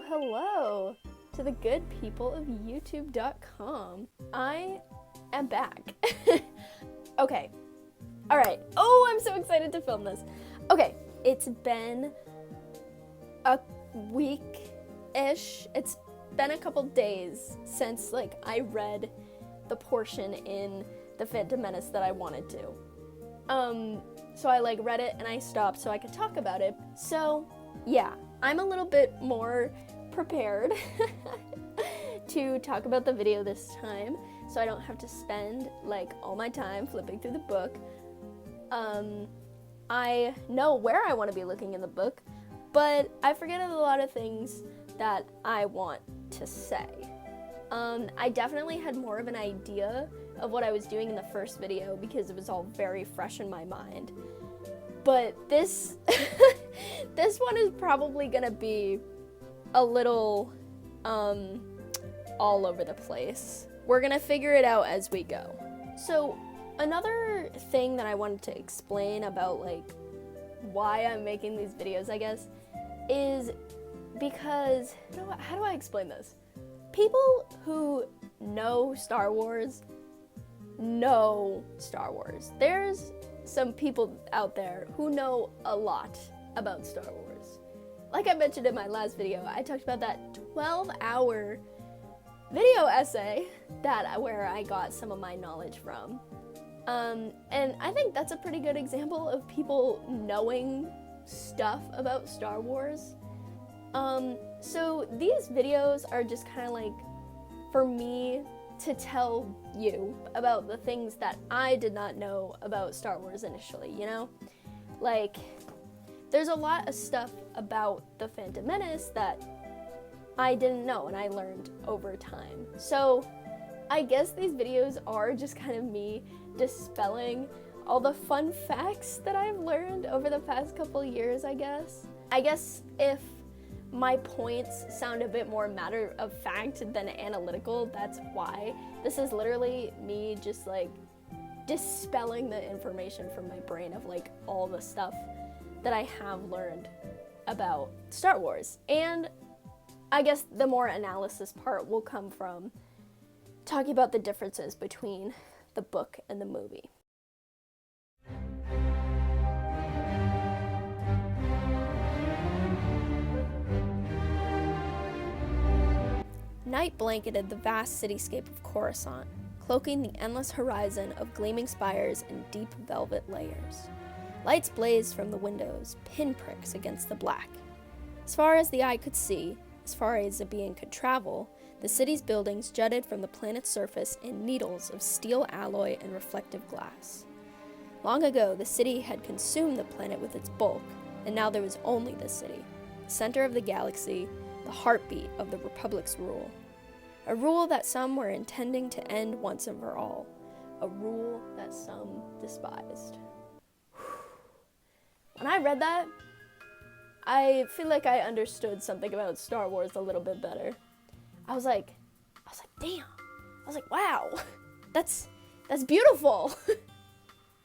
Hello to the good people of YouTube.com. I am back. Okay. All right. Oh, I'm so excited to film this. Okay, it's been a week-ish. It's been a couple days since I read the portion in the Phantom Menace that I wanted to. So I read it and I stopped so I could talk about it. So yeah, I'm a little bit more prepared to talk about the video this time, so I don't have to spend all my time flipping through the book. I know where I want to be looking in the book, but I forget a lot of things that I want to say. I definitely had more of an idea of what I was doing in the first video because it was all very fresh in my mind. But this this one is probably gonna be a little all over the place. We're gonna figure it out as we go. So another thing that I wanted to explain about why I'm making these videos, I guess, is because how do I explain this? People who know Star Wars know Star Wars. There's some people out there who know a lot about Star Wars. Like I mentioned in my last video, I talked about that 12-hour video essay where I got some of my knowledge from. And I think that's a pretty good example of people knowing stuff about Star Wars. So these videos are just kind of for me to tell you about the things that I did not know about Star Wars initially, you know? There's a lot of stuff about the Phantom Menace that I didn't know and I learned over time. So I guess these videos are just kind of me dispelling all the fun facts that I've learned over the past couple years, I guess. I guess if my points sound a bit more matter of fact than analytical, that's why. This is literally me just dispelling the information from my brain of all the stuff that I have learned about Star Wars. And I guess the more analysis part will come from talking about the differences between the book and the movie. Night blanketed the vast cityscape of Coruscant, cloaking the endless horizon of gleaming spires and deep velvet layers. Lights blazed from the windows, pinpricks against the black. As far as the eye could see, as far as a being could travel, the city's buildings jutted from the planet's surface in needles of steel alloy and reflective glass. Long ago, the city had consumed the planet with its bulk, and now there was only the city, the center of the galaxy, the heartbeat of the Republic's rule. A rule that some were intending to end once and for all. A rule that some despised. When I read that, I feel like I understood something about Star Wars a little bit better. I was like, damn. I was like, wow, that's beautiful.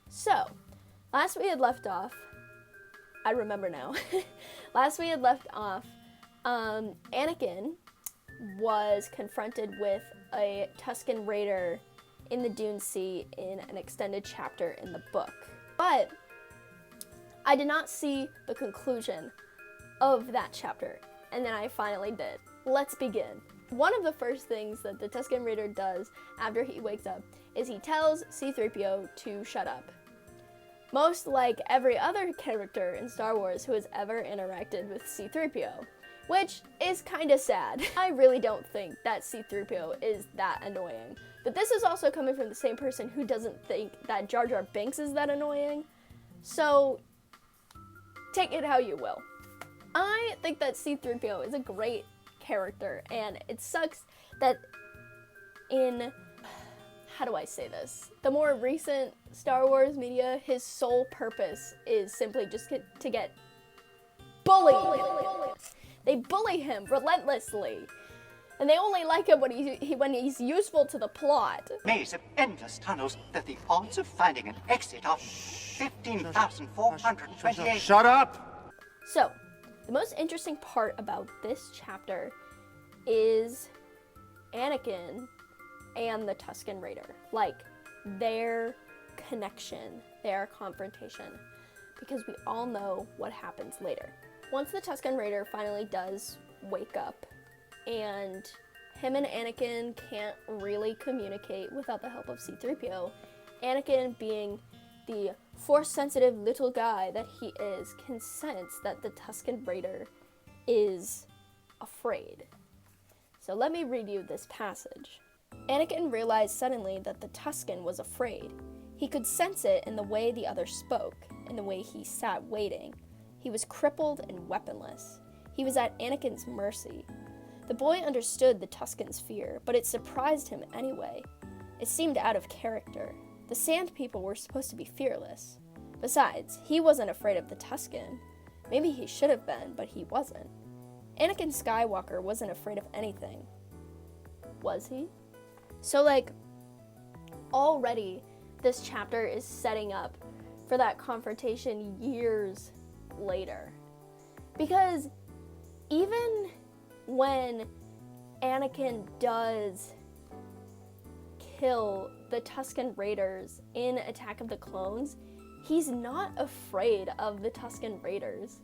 So, last we had left off, I remember now. Last we had left off, Anakin was confronted with a Tusken Raider in the Dune Sea in an extended chapter in the book. But I did not see the conclusion of that chapter, and then I finally did. Let's begin. One of the first things that the Tusken Raider does after he wakes up is he tells C-3PO to shut up. Most like every other character in Star Wars who has ever interacted with C-3PO, which is kind of sad. I really don't think that C-3PO is that annoying. But this is also coming from the same person who doesn't think that Jar Jar Binks is that annoying. So, take it how you will. I think that C-3PO is a great character, and it sucks that in, how do I say this? The more recent Star Wars media, his sole purpose is simply just to get bullied. They bully him relentlessly, and they only like him when he's useful to the plot. Maze of endless tunnels that the odds of finding an exit are 15,428. Shut up! So, The most interesting part about this chapter is Anakin and the Tusken Raider, like their connection, their confrontation, because we all know what happens later. Once the Tusken Raider finally does wake up and him and Anakin can't really communicate without the help of C-3PO, Anakin, being the Force-sensitive little guy that he is, can sense that the Tusken Raider is afraid. So let me read you this passage. Anakin realized suddenly that the Tusken was afraid. He could sense it in the way the other spoke, in the way he sat waiting. He was crippled and weaponless. He was at Anakin's mercy. The boy understood the Tusken's fear, but it surprised him anyway. It seemed out of character. The Sand People were supposed to be fearless. Besides, he wasn't afraid of the Tusken. Maybe he should have been, but he wasn't. Anakin Skywalker wasn't afraid of anything. Was he? So, already this chapter is setting up for that confrontation years later. Because even when Anakin does kill the Tusken Raiders in Attack of the Clones, he's not afraid of the Tusken Raiders.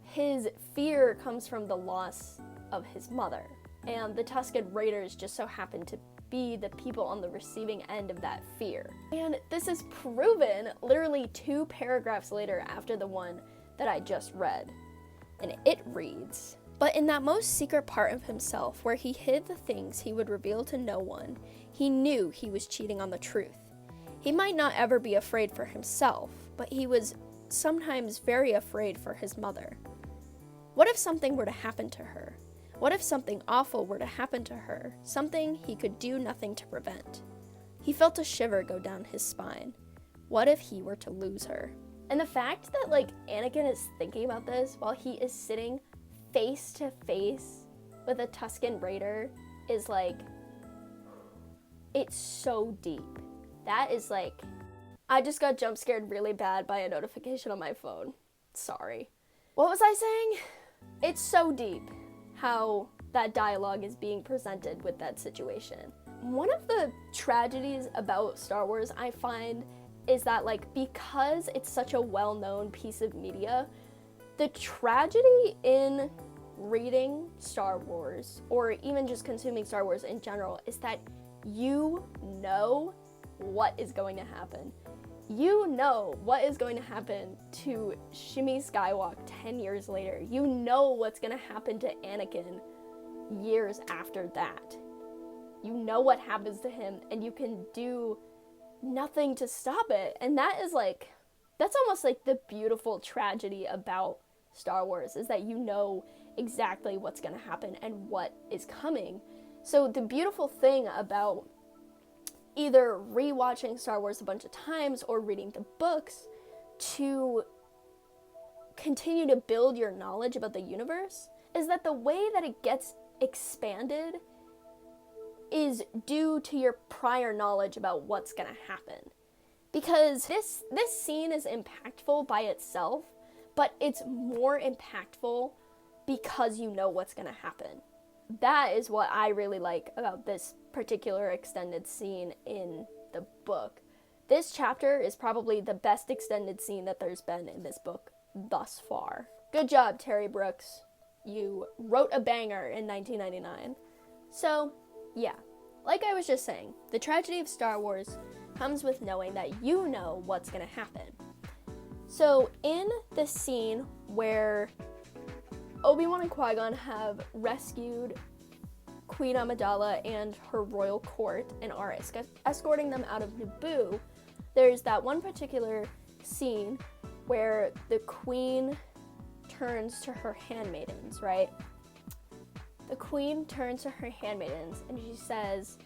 His fear comes from the loss of his mother, and the Tusken Raiders just so happen to be the people on the receiving end of that fear. And this is proven literally 2 paragraphs later after the one that I just read. And it reads, "But in that most secret part of himself, where he hid the things he would reveal to no one, he knew he was cheating on the truth. He might not ever be afraid for himself, but he was sometimes very afraid for his mother. What if something were to happen to her? What if something awful were to happen to her, something he could do nothing to prevent? He felt a shiver go down his spine. What if he were to lose her?" And the fact that, Anakin is thinking about this while he is sitting face to face with a Tusken Raider is, it's so deep. That is, I just got jump scared really bad by a notification on my phone. Sorry. What was I saying? It's so deep how that dialogue is being presented with that situation. One of the tragedies about Star Wars, I find, is that, because it's such a well-known piece of media, the tragedy in reading Star Wars, or even just consuming Star Wars in general, is that you know what is going to happen. You know what is going to happen to Shmi Skywalker 10 years later. You know what's going to happen to Anakin years after that. You know what happens to him, and you can do nothing to stop it. And that is that's almost the beautiful tragedy about Star Wars, is that you know exactly what's going to happen and what is coming. So the beautiful thing about either rewatching Star Wars a bunch of times or reading the books to continue to build your knowledge about the universe is that the way that it gets expanded is due to your prior knowledge about what's going to happen. Because this scene is impactful by itself, but it's more impactful because you know what's going to happen. That is what I really like about this particular extended scene in the book. This chapter is probably the best extended scene that there's been in this book thus far. Good job, Terry Brooks. You wrote a banger in 1999. So, yeah, like I was just saying, the tragedy of Star Wars comes with knowing that you know what's going to happen. So, in the scene where Obi-Wan and Qui-Gon have rescued Queen Amidala and her royal court and are escorting them out of Naboo, there's that one particular scene where the queen turns to her handmaidens, right? The queen turns to her handmaidens and she says,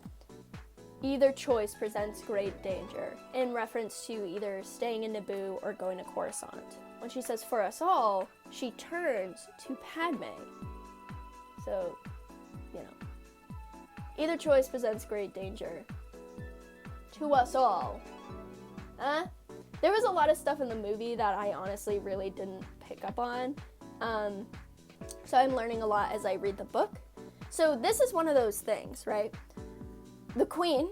"Either choice presents great danger," in reference to either staying in Naboo or going to Coruscant. When she says "for us all," she turns to Padme. So, either choice presents great danger. To us all. There was a lot of stuff in the movie that I honestly really didn't pick up on. So I'm learning a lot as I read the book. So this is one of those things, right? The queen,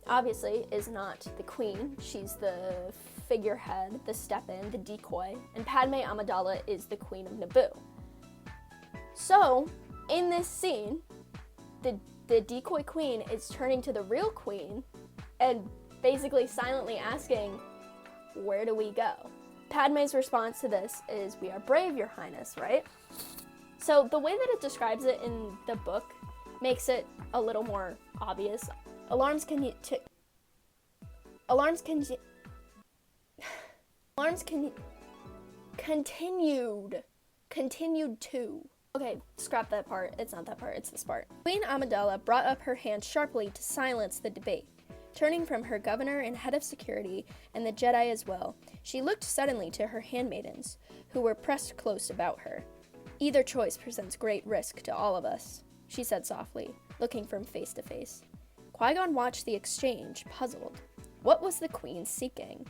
obviously, is not the queen. She's the figurehead, the step-in, the decoy. And Padme Amidala is the queen of Naboo. So, in this scene, the decoy queen is turning to the real queen and basically silently asking, where do we go? Padme's response to this is, we are brave, Your Highness, right? So the way that it describes it in the book makes it a little more obvious. Alarms continued to. Okay, scrap that part. It's not that part, it's this part. Queen Amidala brought up her hand sharply to silence the debate. Turning from her governor and head of security, and the Jedi as well, she looked suddenly to her handmaidens, who were pressed close about her. Either choice presents great risk to all of us, she said softly, looking from face to face. Qui-Gon watched the exchange, puzzled. What was the queen seeking?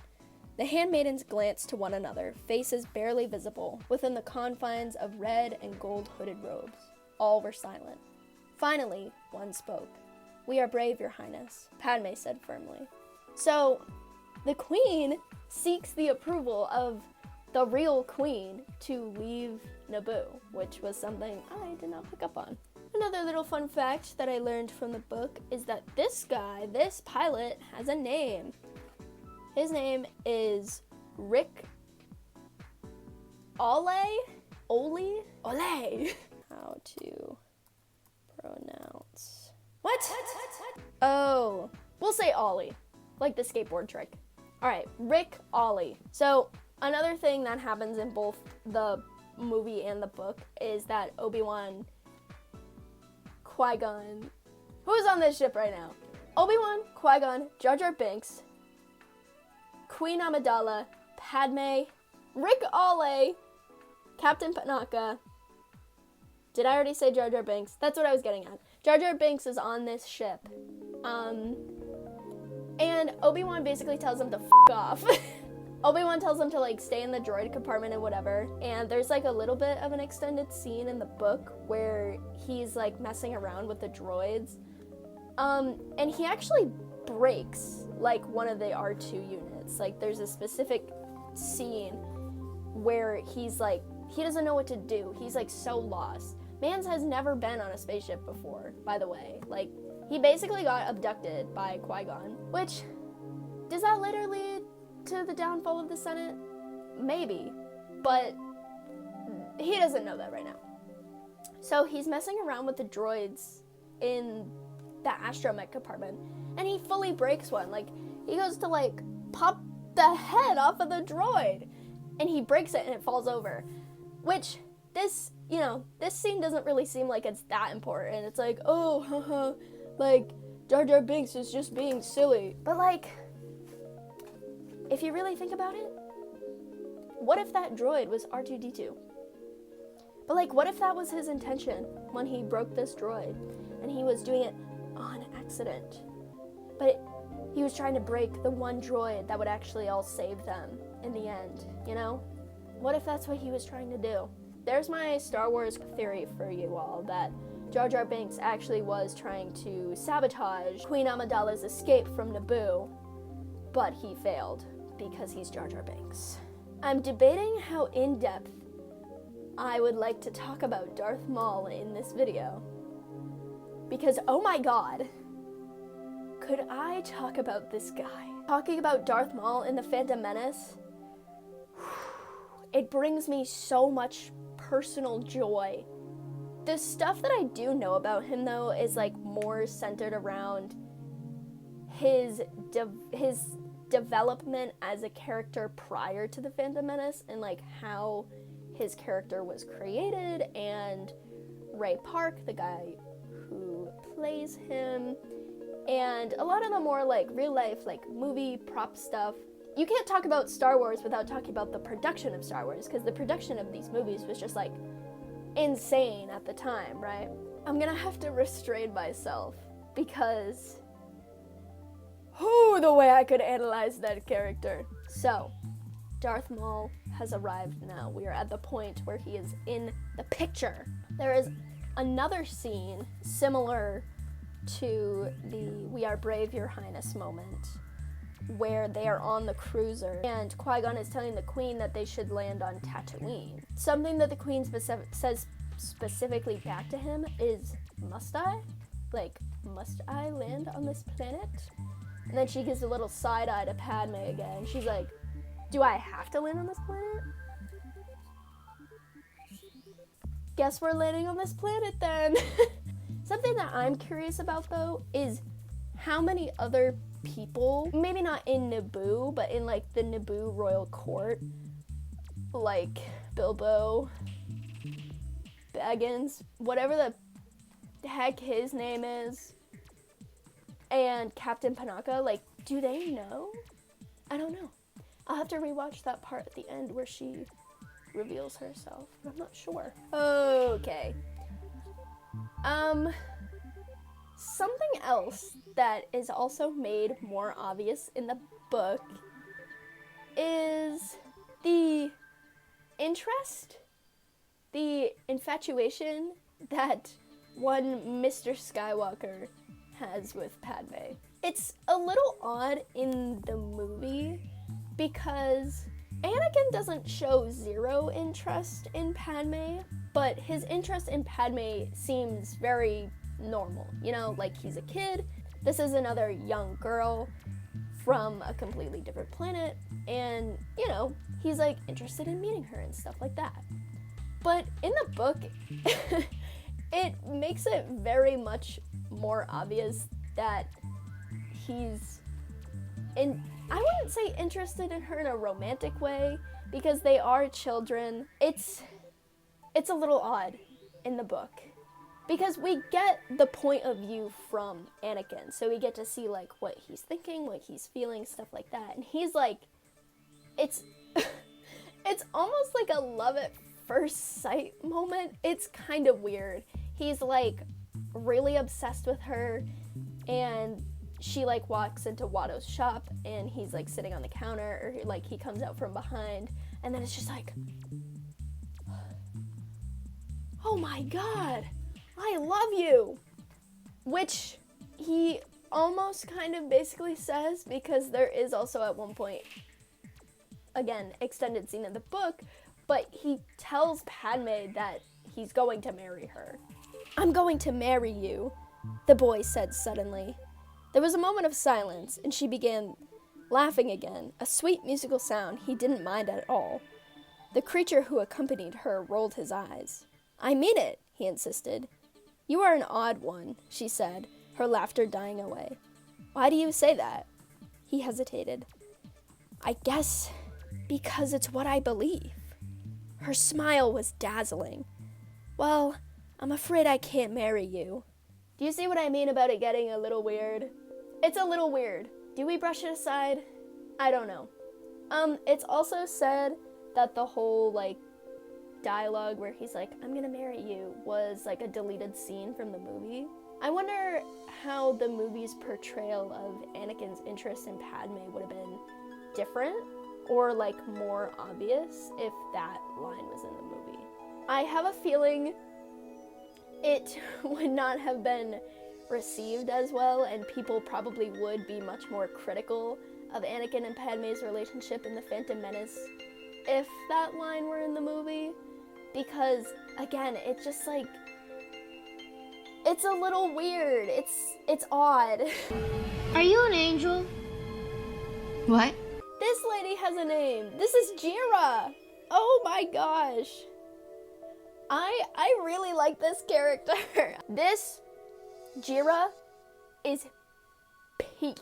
The handmaidens glanced to one another, faces barely visible, within the confines of red and gold hooded robes. All were silent. Finally, one spoke. We are brave, Your Highness, Padme said firmly. So, the queen seeks the approval of the real queen to leave Naboo, which was something I did not pick up on. Another little fun fact that I learned from the book is that this guy, this pilot, has a name. His name is Rick Ole. How to pronounce? What? Oh, we'll say Ollie, like the skateboard trick. All right, Rick Ollie. So another thing that happens in both the movie and the book is that Obi-Wan, Qui-Gon, who's on this ship right now? Obi-Wan, Qui-Gon, Jar Jar Binks, Queen Amidala, Padme, Rick Ollie, Captain Panaka. Did I already say Jar Jar Binks? That's what I was getting at. Jar Jar Binks is on this ship. And Obi-Wan basically tells him to f*** off. Obi-Wan tells him to, like, stay in the droid compartment and whatever. And there's, like, a little bit of an extended scene in the book where he's, like, messing around with the droids. And he actually breaks, like, one of the R2 units. Like, there's a specific scene where he's, like, he doesn't know what to do. He's, like, so lost. Mans has never been on a spaceship before, by the way. Like, he basically got abducted by Qui-Gon, which, does that later lead to the downfall of the Senate? Maybe, but he doesn't know that right now. So he's messing around with the droids in the astromech compartment, and he fully breaks one. Like, he goes to, like, pop the head off of the droid, and he breaks it and it falls over. Which, this scene doesn't really seem like it's that important. It's like, oh, haha, like, Jar Jar Binks is just being silly. But, like, if you really think about it, what if that droid was R2-D2? But, like, what if that was his intention when he broke this droid, and he was doing it on accident? But he was trying to break the one droid that would actually all save them in the end, you know? What if that's what he was trying to do? There's my Star Wars theory for you all, that Jar Jar Binks actually was trying to sabotage Queen Amidala's escape from Naboo, but he failed because he's Jar Jar Binks. I'm debating how in-depth I would like to talk about Darth Maul in this video, because oh my god, could I talk about this guy? Talking about Darth Maul in the Phantom Menace, it brings me so much personal joy. The stuff that I do know about him, though, is, like, more centered around his development as a character prior to the Phantom Menace, and, like, how his character was created, and Ray Park, the guy who plays him, and a lot of the more, like, real-life, like, movie prop stuff. You can't talk about Star Wars without talking about the production of Star Wars, because the production of these movies was just, like, insane at the time, right? I'm gonna have to restrain myself, because the way I could analyze that character. So, Darth Maul has arrived now. We are at the point where he is in the picture. There is another scene similar to the "We are brave, your highness" moment, where they are on the cruiser and Qui-Gon is telling the Queen that they should land on Tatooine. Something that the Queen says specifically back to him is, "Must I? Like, must I land on this planet?" And then she gives a little side eye to Padme again. She's like, "Do I have to land on this planet? Guess we're landing on this planet then." Something that I'm curious about though is how many other people, maybe not in Naboo, but in like the Naboo royal court, like Bilbo Baggins, whatever the heck his name is, and Captain Panaka, like, do they know? I don't know. I'll have to rewatch that part at the end where she reveals herself. I'm not sure. Okay. Something else that is also made more obvious in the book is the interest, the infatuation that one Mr. Skywalker has with Padme. It's a little odd in the movie because Anakin doesn't show zero interest in Padme, but his interest in Padme seems very normal. You know, like he's a kid. This is another young girl from a completely different planet, and, you know, he's like interested in meeting her and stuff like that. But in the book, it makes it very much more obvious that he's I wouldn't say interested in her in a romantic way, because they are children. It's a little odd in the book, because we get the point of view from Anakin, so we get to see like what he's thinking, what he's feeling, stuff like that, and he's like, it's it's almost like a love at first sight moment. It's kind of weird. He's like really obsessed with her, and she like walks into Watto's shop and he's like sitting on the counter, or like he comes out from behind, and then it's just like, "Oh my god, I love you," which he almost kind of basically says, because there is also at one point, again, extended scene in the book, but he tells Padme that he's going to marry her. "I'm going to marry you," the boy said suddenly. There was a moment of silence, and she began laughing again, a sweet musical sound he didn't mind at all. The creature who accompanied her rolled his eyes. "I mean it," he insisted. "You are an odd one," she said, her laughter dying away. "Why do you say that?" He hesitated. "I guess because it's what I believe." Her smile was dazzling. "Well, I'm afraid I can't marry you." Do you see what I mean about it getting a little weird? It's a little weird. Do we brush it aside? I don't know. It's also said that the whole, like, dialogue where he's like, "I'm gonna marry you," was, like, a deleted scene from the movie. I wonder how the movie's portrayal of Anakin's interest in Padme would have been different, or, like, more obvious if that line was in the movie. I have a feeling it would not have been received as well, and people probably would be much more critical of Anakin and Padme's relationship in The Phantom Menace if that line were in the movie, because, again, it's just like, it's a little weird. It's odd. Are you an angel? What? This lady has a name. This is Jira. Oh my gosh. I really like this character. This Jira is peak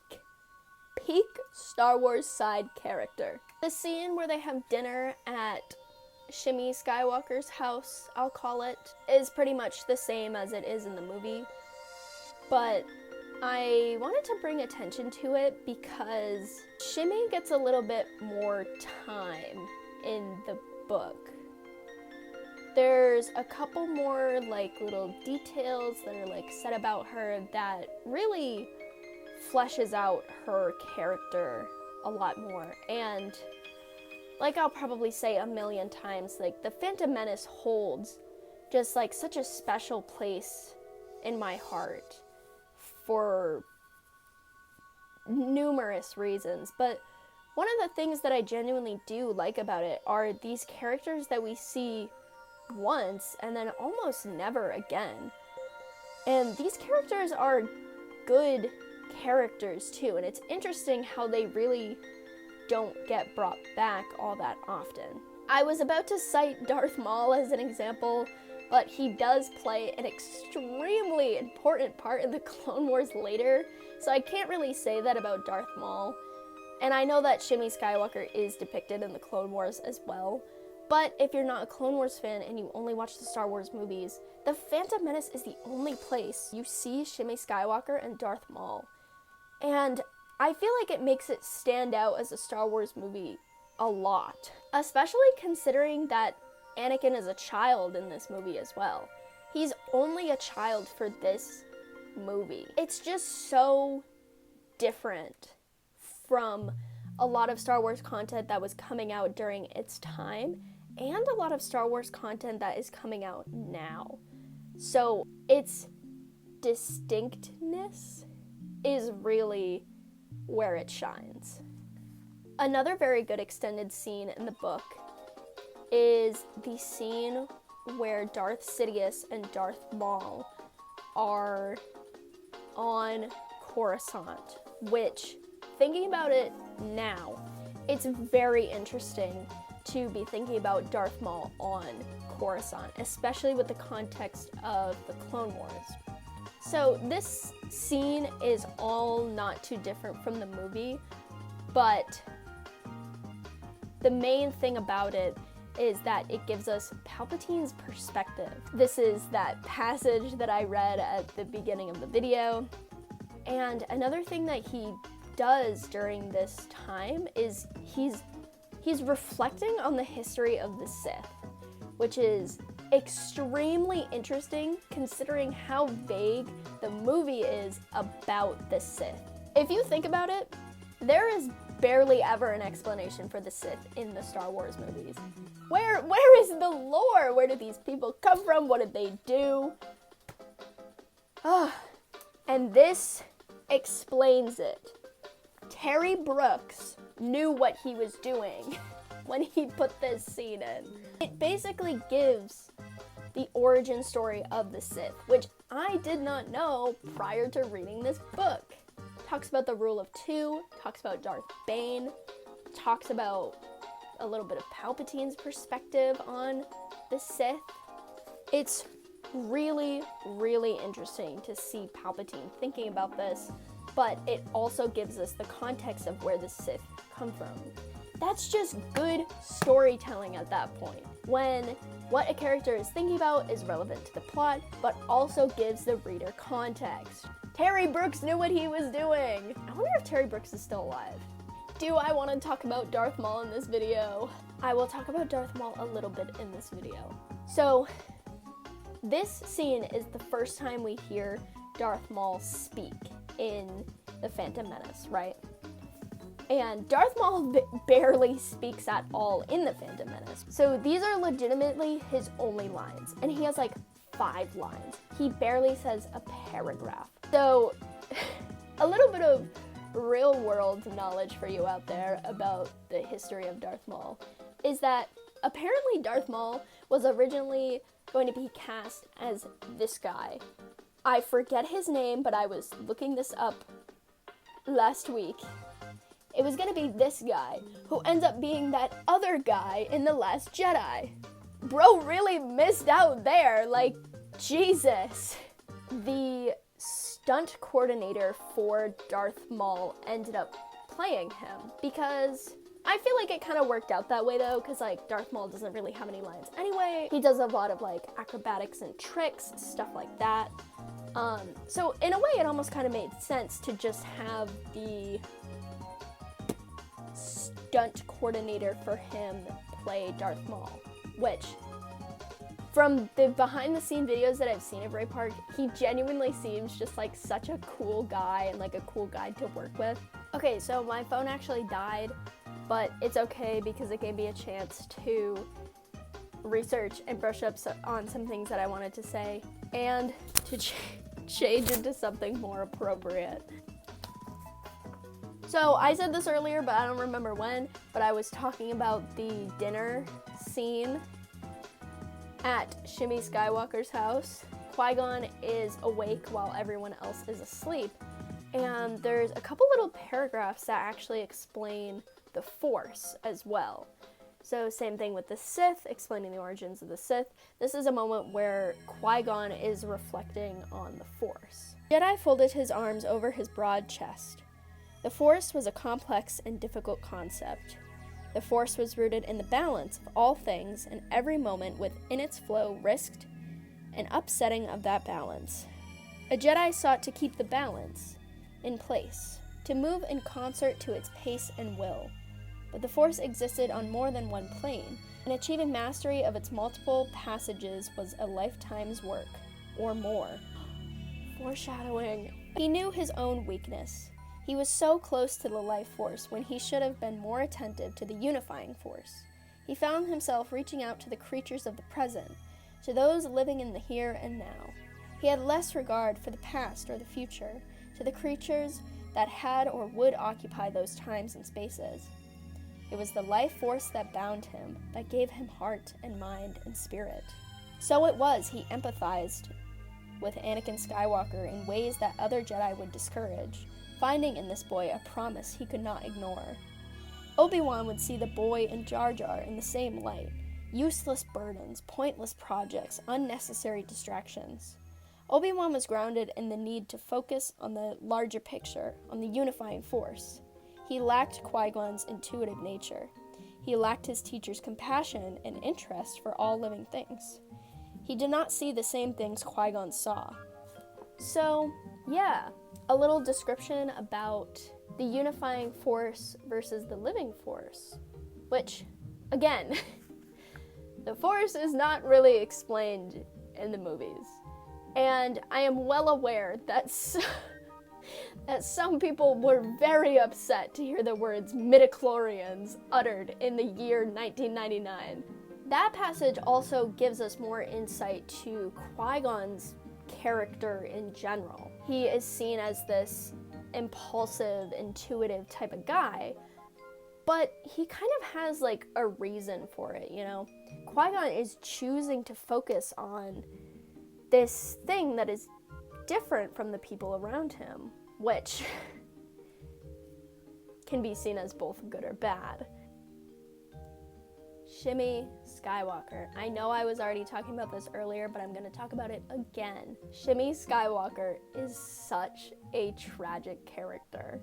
Star Wars side character. The scene where they have dinner at Shmi Skywalker's house, I'll call it, is pretty much the same as it is in the movie. But I wanted to bring attention to it because Shmi gets a little bit more time in the book. There's a couple more like little details that are like said about her that really fleshes out her character a lot more. And like I'll probably say a million times, like the Phantom Menace holds just like such a special place in my heart for numerous reasons. But one of the things that I genuinely do like about it are these characters that we see once and then almost never again. And these characters are good characters too, and it's interesting how they really don't get brought back all that often. I was about to cite Darth Maul as an example, but he does play an extremely important part in the Clone Wars later, so I can't really say that about Darth Maul. And I know that Shmi Skywalker is depicted in the Clone Wars as well, but if you're not a Clone Wars fan and you only watch the Star Wars movies, the Phantom Menace is the only place you see Shmi Skywalker and Darth Maul. And I feel like it makes it stand out as a Star Wars movie a lot, especially considering that Anakin is a child in this movie as well. He's only a child for this movie. It's just so different from a lot of Star Wars content that was coming out during its time and a lot of Star Wars content that is coming out now. So its distinctness is really where it shines. Another very good extended scene in the book is the scene where Darth Sidious and Darth Maul are on Coruscant, which, thinking about it now, it's very interesting to be thinking about Darth Maul on Coruscant, especially with the context of the Clone Wars. So this scene is all not too different from the movie, but the main thing about it is that it gives us Palpatine's perspective. This is that passage that I read at the beginning of the video. And another thing that he does during this time is he's reflecting on the history of the Sith, which is extremely interesting considering how vague the movie is about the Sith. If you think about it, there is barely ever an explanation for the Sith in the Star Wars movies. Where is the lore? Where did these people come from? What did they do? And this explains it. Terry Brooks knew what he was doing when he put this scene in. It basically gives the origin story of the Sith, which I did not know prior to reading this book. Talks about the rule of two, talks about Darth Bane, talks about a little bit of Palpatine's perspective on the Sith. It's really, really interesting to see Palpatine thinking about this, but it also gives us the context of where the Sith come from. That's just good storytelling at that point, when what a character is thinking about is relevant to the plot, but also gives the reader context. Terry Brooks knew what he was doing. I wonder if Terry Brooks is still alive. Do I want to talk about Darth Maul in this video? I will talk about Darth Maul a little bit in this video. So, this scene is the first time we hear Darth Maul speak in The Phantom Menace, right? And Darth Maul barely speaks at all in The Phantom Menace. So these are legitimately his only lines, and he has like 5 lines. He barely says a paragraph. So a little bit of real world knowledge for you out there about the history of Darth Maul is that apparently Darth Maul was originally going to be cast as this guy. I forget his name, but I was looking this up last week. It was gonna be this guy, who ends up being that other guy in The Last Jedi. Bro really missed out there, like, Jesus. The stunt coordinator for Darth Maul ended up playing him, because I feel like it kind of worked out that way though, because like Darth Maul doesn't really have any lines anyway. He does a lot of like acrobatics and tricks, stuff like that. So in a way it almost kind of made sense to just have the stunt coordinator for him play Darth Maul, which from the behind the scene videos that I've seen of Ray Park, he genuinely seems just like such a cool guy and like a cool guy to work with. Okay, so my phone actually died, but it's okay because it gave me a chance to research and brush up on some things that I wanted to say and to change into something more appropriate. So I said this earlier, but I don't remember when, but I was talking about the dinner scene at Shimmy Skywalker's house. Qui-Gon is awake while everyone else is asleep, and there's a couple little paragraphs that actually explain the Force as well. So same thing with the Sith, explaining the origins of the Sith. This is a moment where Qui-Gon is reflecting on the Force. Jedi folded his arms over his broad chest. The Force was a complex and difficult concept. The Force was rooted in the balance of all things, and every moment within its flow risked an upsetting of that balance. A Jedi sought to keep the balance in place, to move in concert to its pace and will. But the Force existed on more than one plane, and achieving mastery of its multiple passages was a lifetime's work, or more. Foreshadowing. He knew his own weakness. He was so close to the life force when he should have been more attentive to the unifying force. He found himself reaching out to the creatures of the present, to those living in the here and now. He had less regard for the past or the future, to the creatures that had or would occupy those times and spaces. It was the life force that bound him, that gave him heart and mind and spirit. So it was he empathized with Anakin Skywalker in ways that other Jedi would discourage, finding in this boy a promise he could not ignore. Obi-Wan would see the boy and Jar Jar in the same light. Useless burdens, pointless projects, unnecessary distractions. Obi-Wan was grounded in the need to focus on the larger picture, on the unifying force. He lacked Qui-Gon's intuitive nature. He lacked his teacher's compassion and interest for all living things. He did not see the same things Qui-Gon saw. So, yeah, a little description about the unifying force versus the living force, which, again, the Force is not really explained in the movies. And I am well aware that some people were very upset to hear the words midichlorians uttered in the year 1999. That passage also gives us more insight to Qui-Gon's character in general. He is seen as this impulsive, intuitive type of guy, but he kind of has like a reason for it, you know? Qui-Gon is choosing to focus on this thing that is different from the people around him, which can be seen as both good or bad. Shimmy Skywalker. I know I was already talking about this earlier, but I'm going to talk about it again. Shimmy Skywalker is such a tragic character.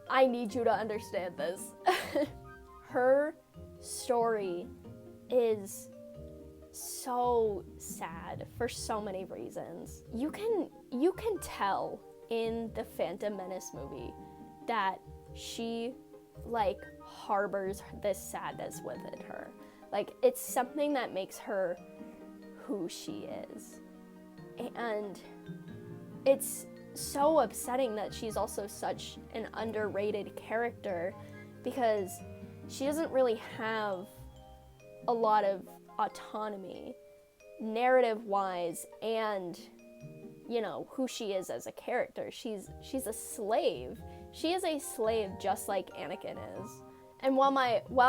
I need you to understand this. Her story is so sad for so many reasons. You can tell in the Phantom Menace movie that she like harbors this sadness within her. Like, it's something that makes her who she is. And it's so upsetting that she's also such an underrated character because she doesn't really have a lot of autonomy narrative-wise and, you know, who she is as a character. She's a slave. She is a slave just like Anakin is. And while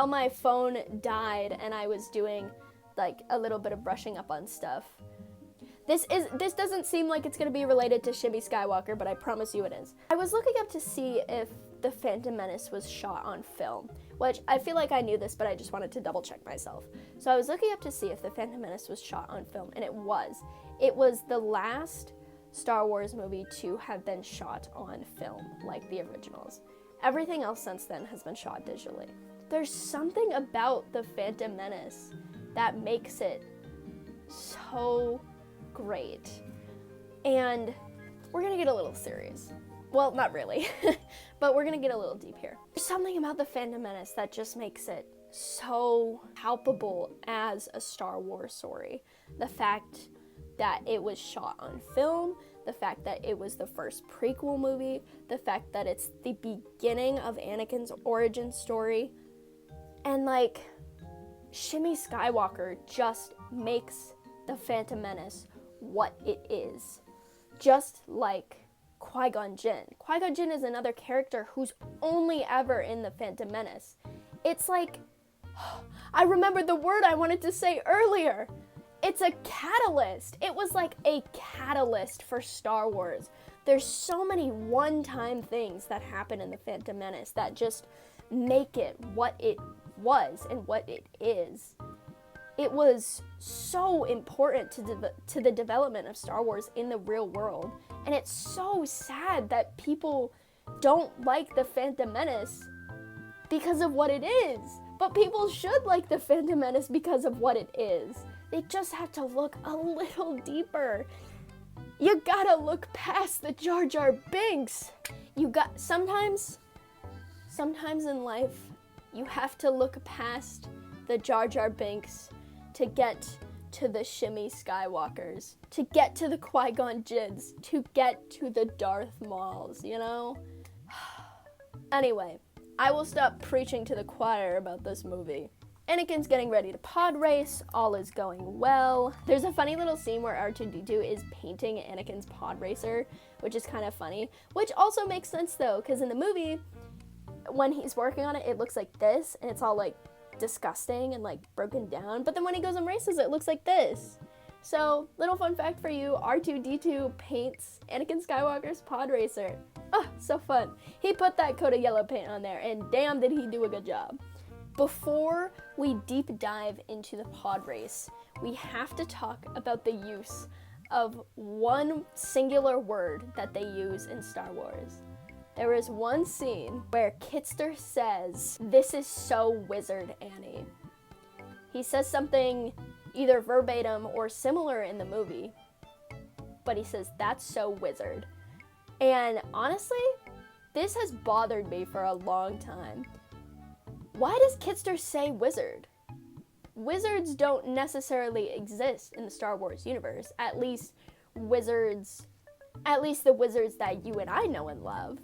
my phone died and I was doing like a little bit of brushing up on stuff, this doesn't seem like it's going to be related to Shimmy Skywalker, but I promise you it is. I was looking up to see if the Phantom Menace was shot on film, which I feel like I knew this, but I just wanted to double check myself. So I was looking up to see if the Phantom Menace was shot on film, and it was. It was the last Star Wars movie to have been shot on film, like the originals. Everything else since then has been shot digitally. There's something about the Phantom Menace that makes it so great. And we're gonna get a little serious. Well, not really, but we're gonna get a little deep here. There's something about the Phantom Menace that just makes it so palpable as a Star Wars story. The fact that it was shot on film, the fact that it was the first prequel movie, the fact that it's the beginning of Anakin's origin story, and like, Shmi Skywalker just makes the Phantom Menace what it is. Just like Qui-Gon Jinn. Qui-Gon Jinn is another character who's only ever in the Phantom Menace. It's like, I remembered the word I wanted to say earlier. It's a catalyst. It was like a catalyst for Star Wars. There's so many one-time things that happen in the Phantom Menace that just make it what it was and what it is. It was so important to the development of Star Wars in the real world. And it's so sad that people don't like the Phantom Menace because of what it is. But people should like the Phantom Menace because of what it is. They just have to look a little deeper. You gotta look past the Jar Jar Binks. Sometimes in life, you have to look past the Jar Jar Binks to get to the Shmi Skywalkers, to get to the Qui-Gon Jinns, to get to the Darth Mauls, you know? Anyway, I will stop preaching to the choir about this movie. Anakin's getting ready to pod race, all is going well. There's a funny little scene where R2-D2 is painting Anakin's pod racer, which is kind of funny, which also makes sense though, because in the movie, when he's working on it, it looks like this, and it's all like disgusting and like broken down, but then when he goes and races, it looks like this. So, little fun fact for you, R2-D2 paints Anakin Skywalker's pod racer. Oh, so fun. He put that coat of yellow paint on there, and damn did he do a good job. Before we deep dive into the pod race, we have to talk about the use of one singular word that they use in Star Wars. There is one scene where Kitster says, "This is so wizard, Annie." He says something either verbatim or similar in the movie, but he says, "That's so wizard." And honestly, this has bothered me for a long time. Why does Kitster say wizard? Wizards don't necessarily exist in the Star Wars universe, at least the wizards that you and I know and love.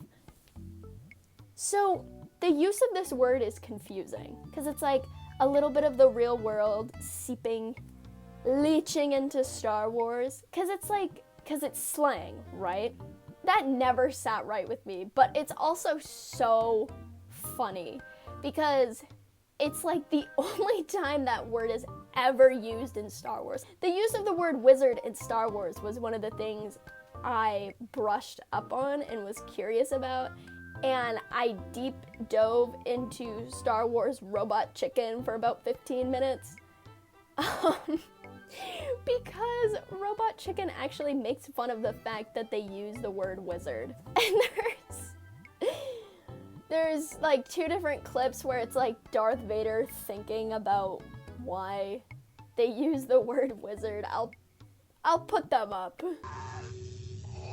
So the use of this word is confusing, because it's like a little bit of the real world leaching into Star Wars, because it's slang, right? That never sat right with me, but it's also so funny, because it's like the only time that word is ever used in Star Wars. The use of the word wizard in Star Wars was one of the things I brushed up on and was curious about, and I deep dove into Star Wars Robot Chicken for about 15 minutes. Because Robot Chicken actually makes fun of the fact that they use the word wizard. And there's like 2 different clips where it's like Darth Vader thinking about why they use the word wizard. I'll put them up.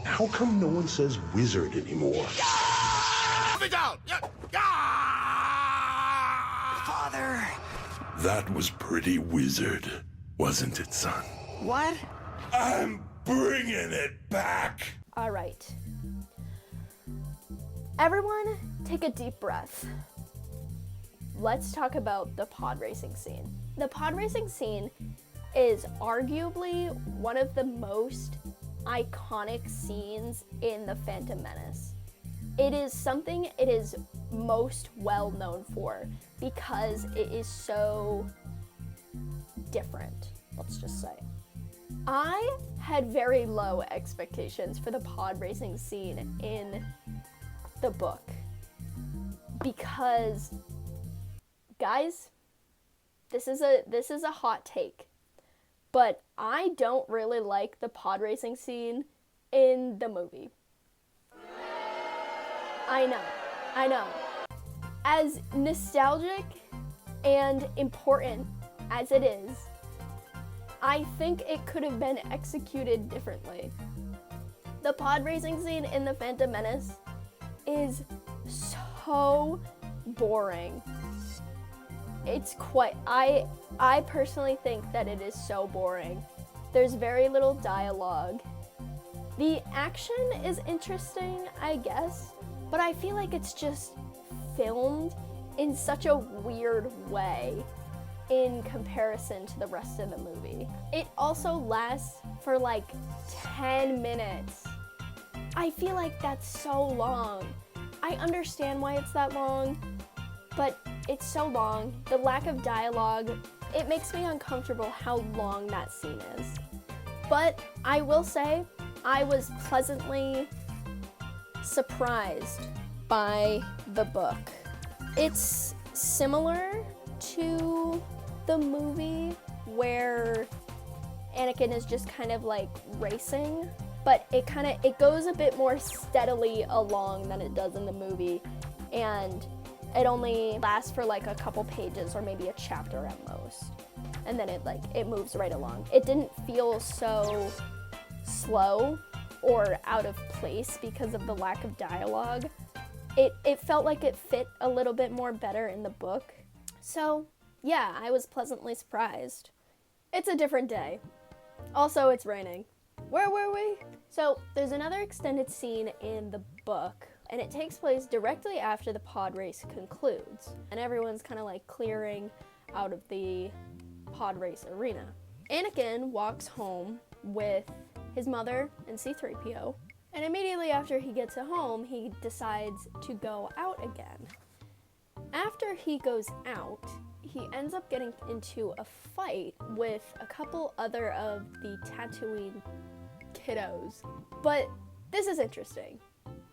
How come no one says wizard anymore? Put me down! Father! That was pretty wizard, wasn't it, son? What? I'm bringing it back! All right. Everyone, take a deep breath. Let's talk about the pod racing scene. The pod racing scene is arguably one of the most iconic scenes in the Phantom Menace. It is something it is most well known for because it is so different, let's just say. I had very low expectations for the pod racing scene in the book because, guys, this is a hot take, but I don't really like the pod racing scene in the movie. I know. As nostalgic and important as it is, I think it could have been executed differently. The pod racing scene in The Phantom Menace is so boring. I personally think that it is so boring. There's very little dialogue. The action is interesting, I guess, but I feel like it's just filmed in such a weird way in comparison to the rest of the movie. It also lasts for like 10 minutes. I feel like that's so long. I understand why it's that long, but it's so long. The lack of dialogue, it makes me uncomfortable how long that scene is. But I will say, I was pleasantly surprised by the book. It's similar to the movie where Anakin is just kind of like racing, but it goes a bit more steadily along than it does in the movie, and it only lasts for like a couple pages or maybe a chapter at most, and then it moves right along. It didn't feel so slow or out of place because of the lack of dialogue. It felt like it fit a little bit more better in the book. So yeah, I was pleasantly surprised. It's a different day. Also, it's raining. Where were we? So there's another extended scene in the book, and it takes place directly after the pod race concludes, and everyone's kind of like clearing out of the pod race arena. Anakin walks home with his mother and C-3PO, and immediately after he gets home, he decides to go out again. After he goes out, he ends up getting into a fight with a couple other of the Tatooine kiddos. But this is interesting,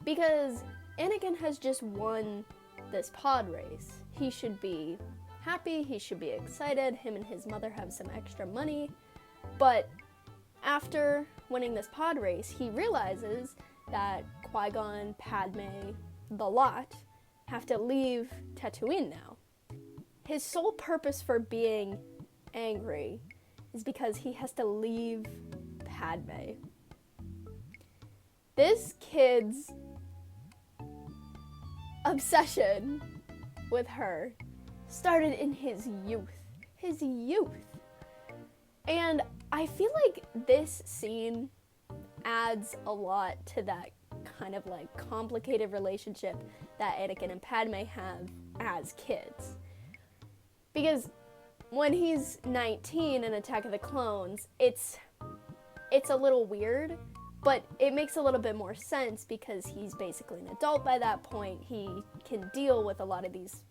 because Anakin has just won this pod race. He should be happy, he should be excited, him and his mother have some extra money, but after winning this pod race, he realizes that Qui-Gon, Padme, the lot, have to leave Tatooine now. His sole purpose for being angry is because he has to leave Padme. This kid's obsession with her started in his youth. And I feel like this scene adds a lot to that kind of like complicated relationship that Anakin and Padme have as kids. Because when he's 19 in Attack of the Clones, it's a little weird, but it makes a little bit more sense because he's basically an adult by that point. He can deal with a lot of these,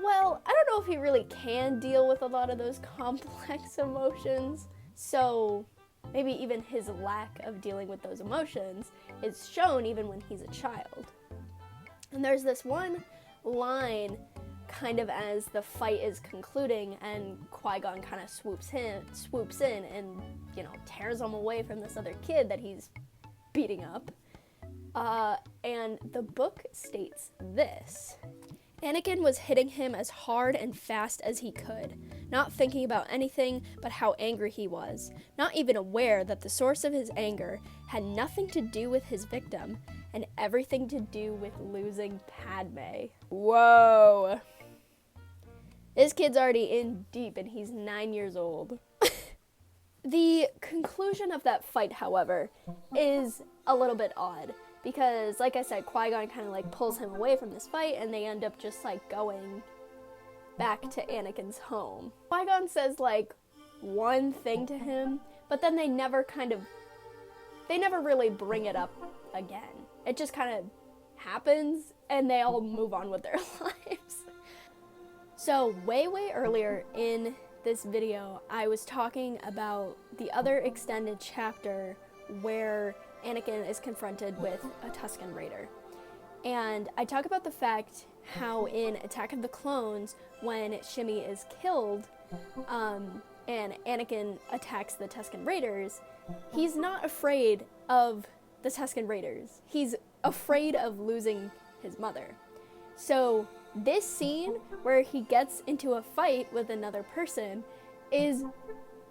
well, I don't know if he really can deal with a lot of those complex emotions. So maybe even his lack of dealing with those emotions is shown even when he's a child. And there's this one line kind of as the fight is concluding and Qui-Gon kind of swoops in and, tears him away from this other kid that he's beating up. And the book states this: Anakin was hitting him as hard and fast as he could, not thinking about anything but how angry he was, not even aware that the source of his anger had nothing to do with his victim and everything to do with losing Padme. Whoa. This kid's already in deep and he's 9 years old. The conclusion of that fight, however, is a little bit odd. Because, like I said, Qui-Gon kind of like pulls him away from this fight and they end up just like going back to Anakin's home. Qui-Gon says like one thing to him, but then they never really bring it up again. It just kind of happens and they all move on with their lives. So way earlier in this video, I was talking about the other extended chapter where Anakin is confronted with a Tusken Raider. And I talk about the fact how in Attack of the Clones, when Shimmy is killed, and Anakin attacks the Tusken Raiders, he's not afraid of the Tusken Raiders. He's afraid of losing his mother. So this scene where he gets into a fight with another person is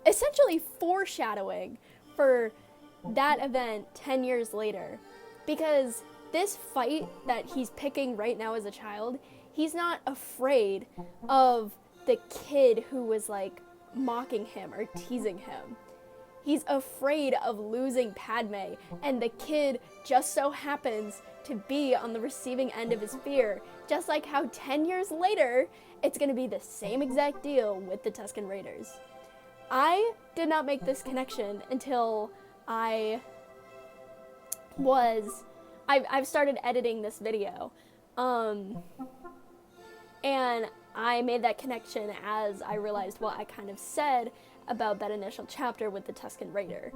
essentially foreshadowing for that event 10 years later, because this fight that he's picking right now as a child, he's not afraid of the kid who was like mocking him or teasing him. He's afraid of losing Padme, and the kid just so happens to be on the receiving end of his fear, just like how 10 years later, it's going to be the same exact deal with the Tusken Raiders. I did not make this connection until I've started editing this video, and I made that connection as I realized what I kind of said about that initial chapter with the Tusken Raider.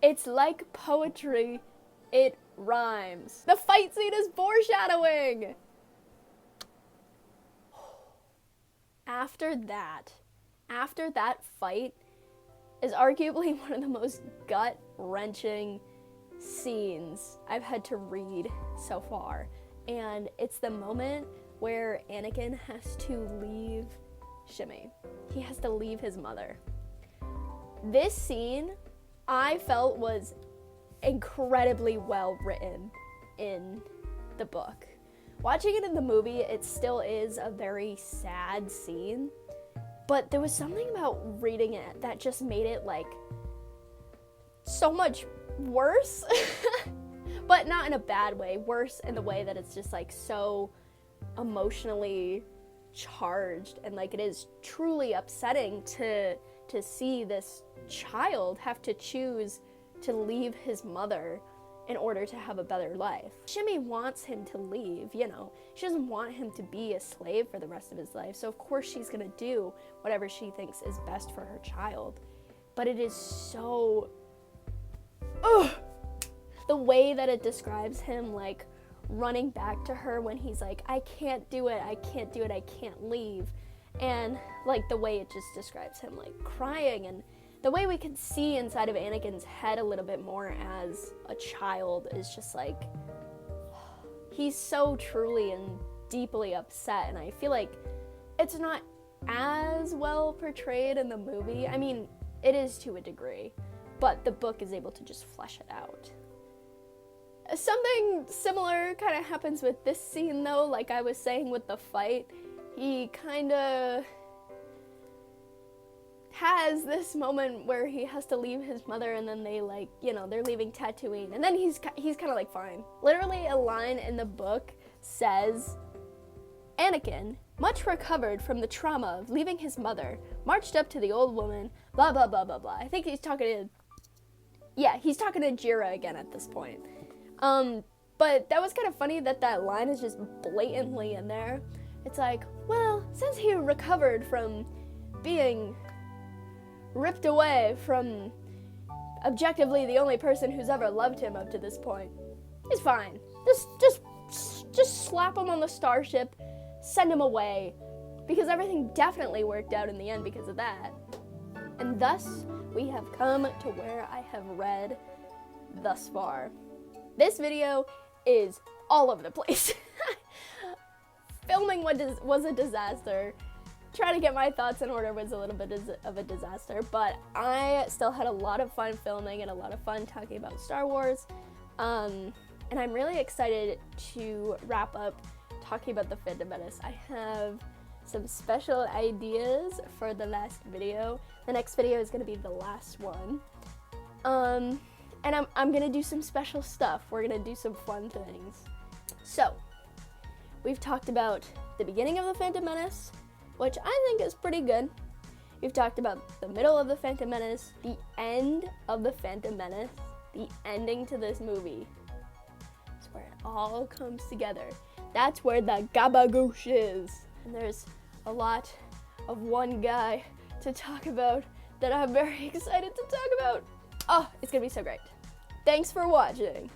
It's like poetry, it rhymes. The fight scene is foreshadowing! After that fight is arguably one of the most gut-wrenching scenes I've had to read so far. And it's the moment where Anakin has to leave Shmi. He has to leave his mother. This scene, I felt, was incredibly well written in the book. Watching it in the movie, it still is a very sad scene, but there was something about reading it that just made it, like, so much worse. But not in a bad way, worse in the way that it's just, like, so emotionally charged, and, like, it is truly upsetting to see this child have to choose to leave his mother in order to have a better life. Shmi wants him to leave, you know. She doesn't want him to be a slave for the rest of his life, so of course she's gonna do whatever she thinks is best for her child. But it is so... Ugh! The way that it describes him, like, running back to her when he's like, I can't do it, I can't do it, I can't leave. And, like, the way it just describes him, like, crying, and the way we can see inside of Anakin's head a little bit more as a child is just like, he's so truly and deeply upset, and I feel like it's not as well portrayed in the movie. I mean, it is to a degree, but the book is able to just flesh it out. Something similar kind of happens with this scene, though. Like I was saying with the fight, he kind of has this moment where he has to leave his mother, and then they, like, you know, they're leaving Tatooine, and then he's kind of like fine. Literally a line in the book says, Anakin, much recovered from the trauma of leaving his mother, marched up to the old woman, blah blah blah blah blah. I think he's talking to Jira again at this point. But that was kind of funny that line is just blatantly in there. It's like, well, since he recovered from being ripped away from objectively the only person who's ever loved him up to this point, he's fine. Just slap him on the starship, send him away, because everything definitely worked out in the end because of that. And thus, we have come to where I have read thus far. This video is all over the place. Filming was a disaster. Trying to get my thoughts in order was a little bit of a disaster, but I still had a lot of fun filming and a lot of fun talking about Star Wars. And I'm really excited to wrap up talking about the Phantom Menace. I have some special ideas for the last video. The next video is going to be the last one. And I'm gonna do some special stuff. We're gonna do some fun things. So, we've talked about the beginning of the Phantom Menace, which I think is pretty good. We've talked about the middle of the Phantom Menace, the end of the Phantom Menace, the ending to this movie. That's where it all comes together. That's where the gabagoosh is. And there's a lot of one guy to talk about that I'm very excited to talk about. Oh, it's gonna be so great. Thanks for watching.